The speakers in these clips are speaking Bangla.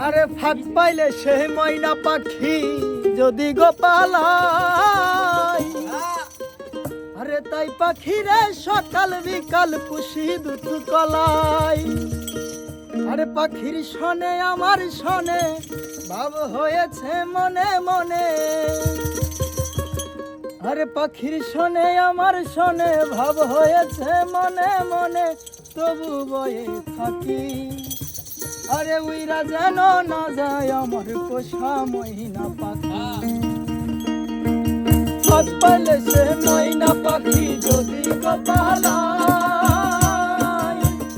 আরে ফাঁক পাইলে সে ময়না পাখি যদি গোপালাই, আরে তাই পাখিরে সকাল বিকাল পুষি দুধ কলাই। আরে পাখির শনে আমার শনে ভাব হয়েছে মনে মনে, আরে পাখির শনে আমার শনে ভাব হয়েছে মনে মনে, তবু বয়ে থাকি আরে উইরা যেন না যায় আমার পোষা ময়না পাখি। ফাঁক পাইলে সে ময়না পাখি যদি গোপালাই,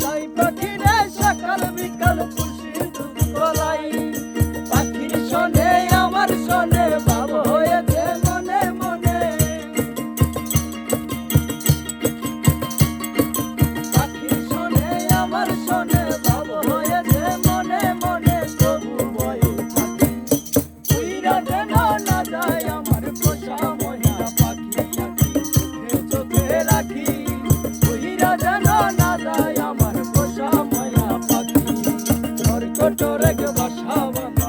তাই পাখিরে সকাল বিকাল খুশি দুধ কলাই। পাখির শনে আমার শনে ভাব হয়েছে মনে মনে, পাখির শনে আমার শনে ভাব হয়েছে মনে মনে, তবু বয়ে থাকি উইরা যেন না যায় আমার পোষা ময়না পাখি। চোখে রাখি উইরা যেন না যায় আমার পোষা ময়না পাখি। কটরে বাসা বাঁধা